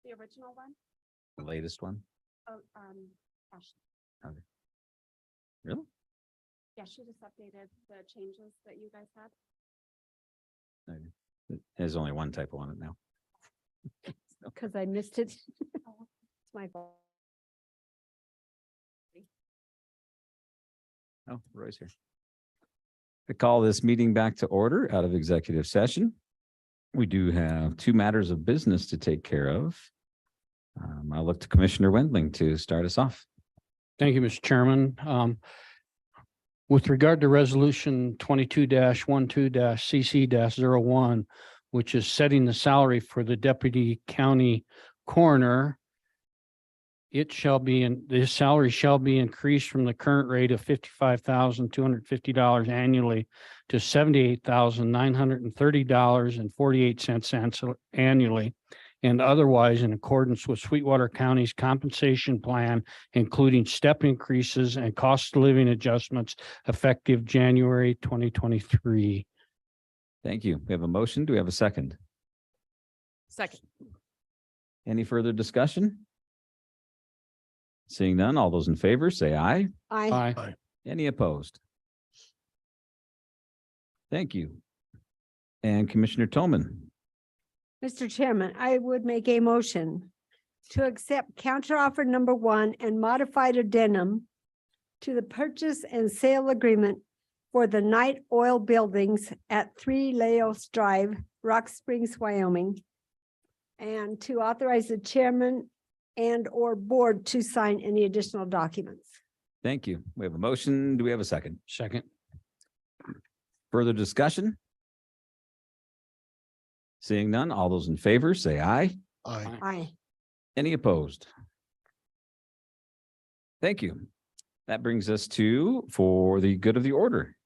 the original one. The latest one? Oh, Ashley. Okay. Really? Yeah, she just updated the changes that you guys had. Okay. There's only one typo on it now. Because I missed it. It's my fault. Oh, Roy's here. I call this meeting back to order out of executive session. We do have two matters of business to take care of. I'll look to Commissioner Wendling to start us off. Thank you, Mr. Chairman. With regard to resolution 22-12-CC-01, which is setting the salary for the deputy county coroner, this salary shall be increased from the current rate of $55,250 annually to $78,930.48 annually, and otherwise in accordance with Sweetwater County's compensation plan, including step increases and cost of living adjustments effective January 2023. Thank you. We have a motion. Do we have a second? Second. Any further discussion? Seeing none, all those in favor say aye. Aye. Any opposed? Thank you. And Commissioner Tolman. Mr. Chairman, I would make a motion to accept counteroffer number 1 and modified addendum to the purchase and sale agreement for the Night Oil buildings at 3 Laos Drive, Rock Springs, Wyoming, and to authorize the chairman and or board to sign any additional documents. Thank you. We have a motion. Do we have a second? Second. Further discussion? Seeing none, all those in favor say aye. Aye. Any opposed? Thank you. That brings us to for the good of the order.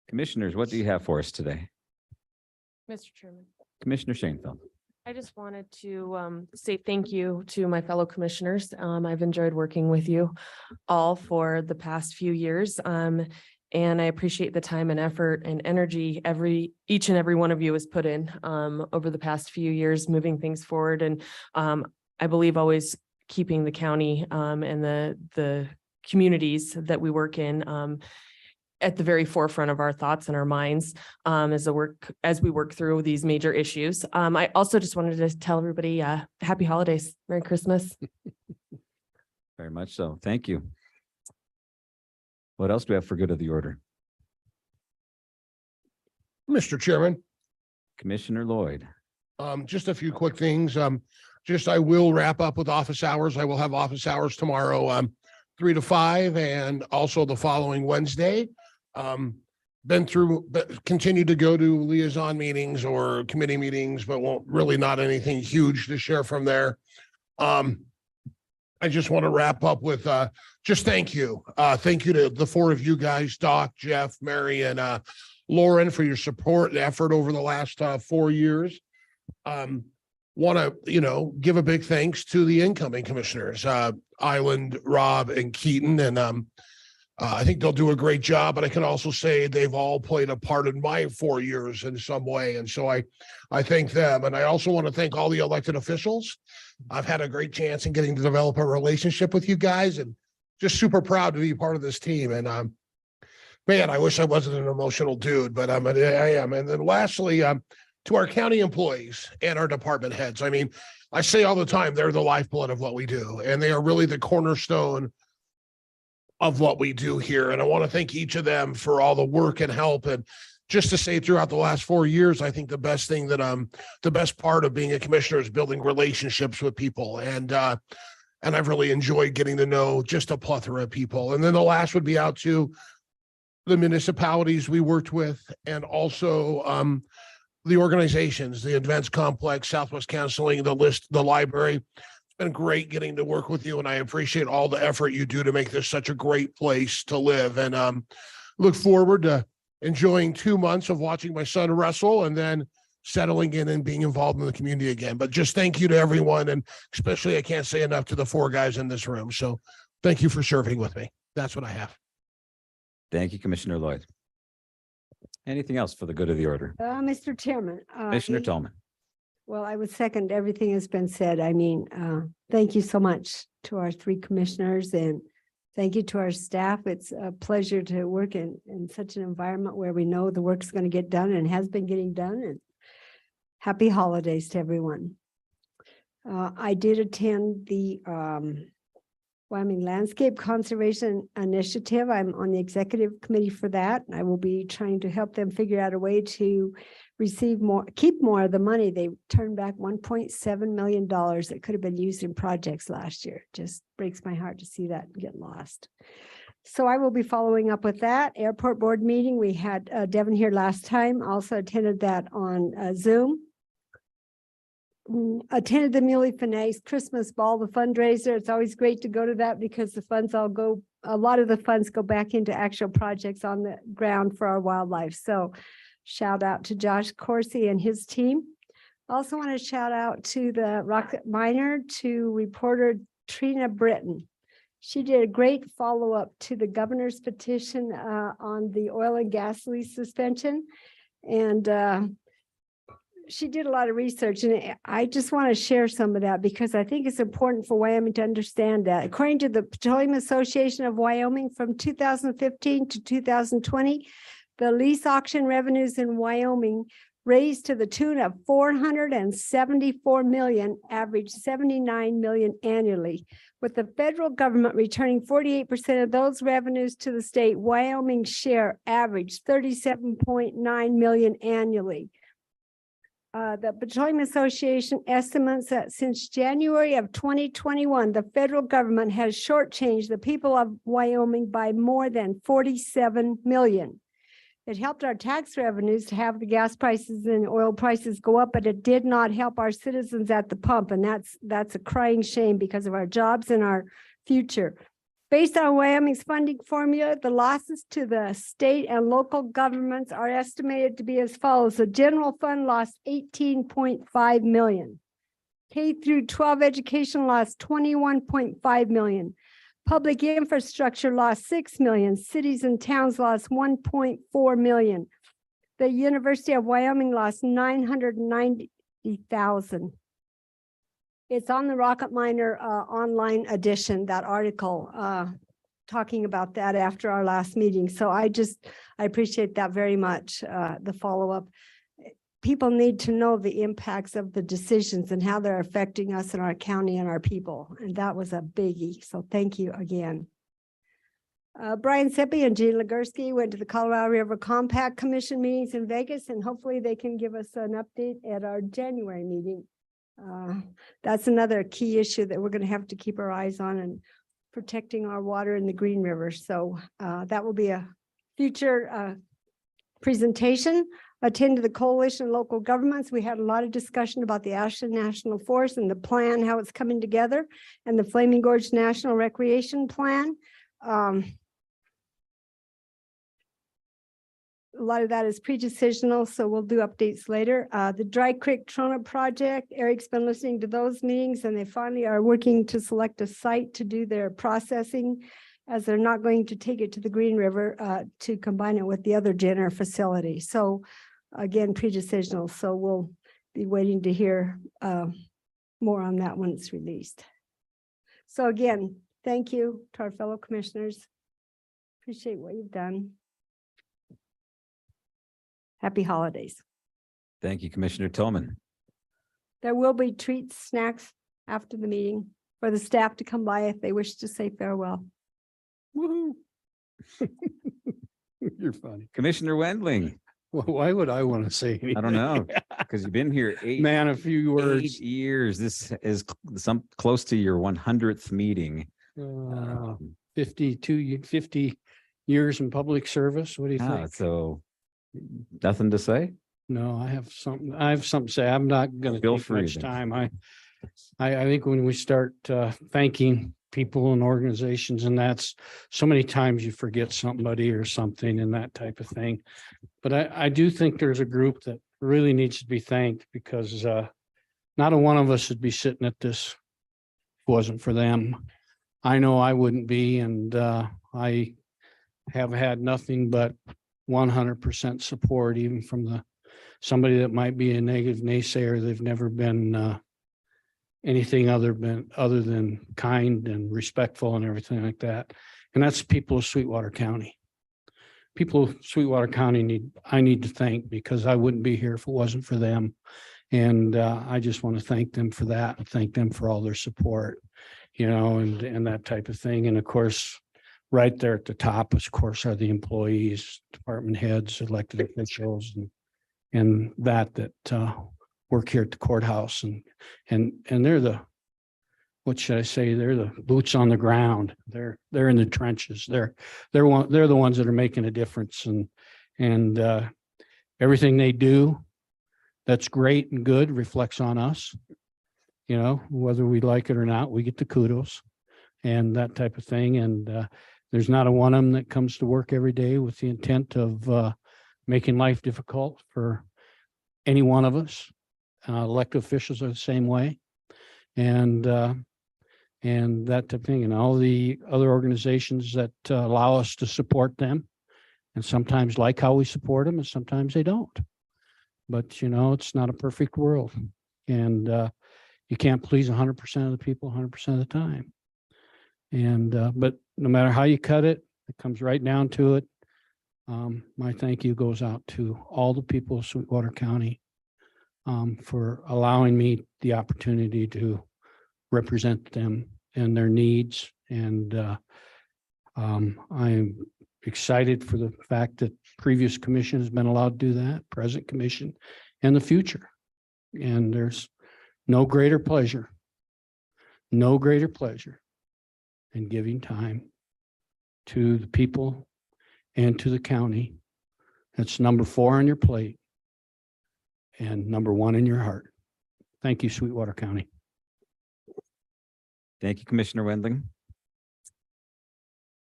Commissioners, what do you have for us today? Mr. Chairman, Commissioner Shanefield. I just wanted to say thank you to my fellow commissioners. I've enjoyed working with you all for the past few years. And I appreciate the time and effort and energy each and every one of you has put in over the past few years, moving things forward. And I believe always keeping the county and the communities that we work in at the very forefront of our thoughts and our minds as we work through these major issues. I also just wanted to tell everybody happy holidays, Merry Christmas. Very much so. Thank you. What else do we have for good of the order? Mr. Chairman, Commissioner Lloyd. just a few quick things. I will wrap up with office hours. I will have office hours tomorrow, 3 to 5, and also the following Wednesday. Continue to go to liaison meetings or committee meetings, but not anything huge to share from there. I just want to wrap up with just thank you. Thank you to the 4 of you guys, Doc, Jeff, Mary, and Lauren, for your support and effort over the last 4 years. Want to, give a big thanks to the incoming commissioners, Island, Rob, and Keaton. And I think they'll do a great job, but I can also say they've all played a part in my 4 years in some way. And so I thank them. And I also want to thank all the elected officials. I've had a great chance in getting to develop a relationship with you guys, and just super proud to be part of this team. And man, I wish I wasn't an emotional dude, but I am. And then lastly, to our county employees and our department heads. I mean, I say all the time, they're the lifeblood of what we do, and they are really the cornerstone of what we do here. And I want to thank each of them for all the work and help. And just to say, throughout the last 4 years, I think the best thing that the best part of being a commissioner is building relationships with people. And I've really enjoyed getting to know just a plethora of people. And then the last would be out to the municipalities we worked with, and also the organizations, the events complex, Southwest Counseling, the library. It's been great getting to work with you, and I appreciate all the effort you do to make this such a great place to live. And look forward to enjoying 2 months of watching my son wrestle, and then settling in and being involved in the community again. But just thank you to everyone, and especially I can't say enough to the 4 guys in this room. So thank you for serving with me. That's what I have. Thank you, Commissioner Lloyd. Anything else for the good of the order? Mr. Chairman. Commissioner Tolman. Well, I would second everything that's been said. I mean, thank you so much to our three commissioners and thank you to our staff. It's a pleasure to work in such an environment where we know the work's going to get done and has been getting done. And happy holidays to everyone. I did attend the Wyoming Landscape Conservation Initiative. I'm on the executive committee for that. I will be trying to help them figure out a way to keep more of the money. They turned back $1.7 million that could have been used in projects last year. Just breaks my heart to see that get lost. So I will be following up with that. Airport board meeting. We had Devin here last time. Also attended that on Zoom. Attended the Muley Finesse Christmas Ball, the fundraiser. It's always great to go to that because the funds a lot of the funds go back into actual projects on the ground for our wildlife. So shout out to Josh Corsi and his team. Also want to shout out to the Rocket Miner, to reporter Trina Britton. She did a great follow-up to the governor's petition on the oil and gas lease suspension. And she did a lot of research, and I just want to share some of that because I think it's important for Wyoming to understand that. According to the Petroleum Association of Wyoming, from 2015 to 2020, the lease auction revenues in Wyoming raised to the tune of $474 million, average $79 million annually. With the federal government returning 48% of those revenues to the state, Wyoming's share averaged $37.9 million annually. The Petroleum Association estimates that since January of 2021, the federal government has shortchanged the people of Wyoming by more than $47 million. It helped our tax revenues to have the gas prices and oil prices go up, but it did not help our citizens at the pump. And that's a crying shame because of our jobs and our future. Based on Wyoming's funding formula, the losses to the state and local governments are estimated to be as follows. The general fund lost $18.5 million. K through 12 education lost $21.5 million. Public infrastructure lost $6 million. Cities and towns lost $1.4 million. The University of Wyoming lost $990,000. It's on the Rocket Miner online edition, that article talking about that after our last meeting. So I appreciate that very much, the follow-up. People need to know the impacts of the decisions and how they're affecting us in our county and our people. And that was a biggie. So thank you again. Brian Seppi and Jean Legursky went to the Colorado River Compact Commission meetings in Vegas, and hopefully they can give us an update at our January meeting. That's another key issue that we're going to have to keep our eyes on, and protecting our water in the Green River. So that will be a future presentation. Attend to the Coalition of Local Governments. We had a lot of discussion about the Ashland National Forest and the plan, how it's coming together, and the Flaming Gorge National Recreation Plan. A lot of that is pre-decisional, so we'll do updates later. The Dry Creek Trona project, Eric's been listening to those meetings, and they finally are working to select a site to do their processing, as they're not going to take it to the Green River to combine it with the other Jenner facility. So again, pre-decisional, so we'll be waiting to hear more on that when it's released. So again, thank you to our fellow commissioners. Appreciate what you've done. Happy holidays. Thank you, Commissioner Tillman. There will be treats, snacks after the meeting for the staff to come by if they wish to say farewell. Woohoo. You're funny. Commissioner Wendling. Well, why would I want to say anything? I don't know, because you've been here Man, a few words. 8 years. This is close to your 100th meeting. 50 years in public service. What do you think? So nothing to say? No, I have something to say. I'm not going to Feel take free much then. time. I think when we start thanking people and organizations, and that's so many times you forget somebody or something and that type of thing. But I do think there's a group that really needs to be thanked, because not a one of us would be sitting at this if it wasn't for them. I know I wouldn't be, and I have had nothing but 100% support, even from the somebody that might be a negative naysayer. They've never been anything other than kind and respectful and everything like that. And that's the people of Sweetwater County. People of Sweetwater County I need to thank, because I wouldn't be here if it wasn't for them. And I just want to thank them for that, and thank them for all their support, and that type of thing. And of course, right there at the top, of course, are the employees, department heads, elected officials, and that work here at the courthouse. And they're what should I say? They're the boots on the ground. They're in the trenches. They're the ones that are making a difference, and everything they do that's great and good reflects on us. Whether we like it or not, we get the kudos and that type of thing. And there's not a one of them that comes to work every day with the intent of making life difficult for any one of us. Elected officials are the same way. And that type of thing, and all the other organizations that allow us to support them, and sometimes like how we support them, and sometimes they don't. But it's not a perfect world, and you can't please 100% of the people 100% of the time. And but no matter how you cut it, it comes right down to it. My thank you goes out to all the people of Sweetwater County for allowing me the opportunity to represent them and their needs. And I'm excited for the fact that previous commission has been allowed to do that, present commission, and the future. And there's no greater pleasure in giving time to the people and to the county. That's number 4 on your plate and number 1 in your heart. Thank you, Sweetwater County. Thank you, Commissioner Wendling.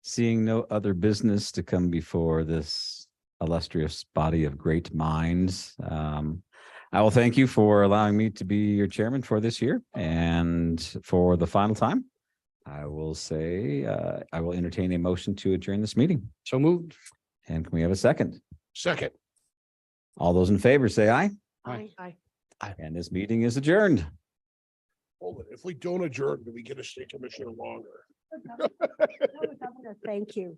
Seeing no other business to come before this illustrious body of great minds, I will thank you for allowing me to be your chairman for this year. And for the final time, I will say, I will entertain a motion to adjourn this meeting. So moved. And can we have a second? Second. All those in favor say aye. Aye. Aye. And this meeting is adjourned. Hold it. If we don't adjourn, do we get a state commissioner longer? Thank you.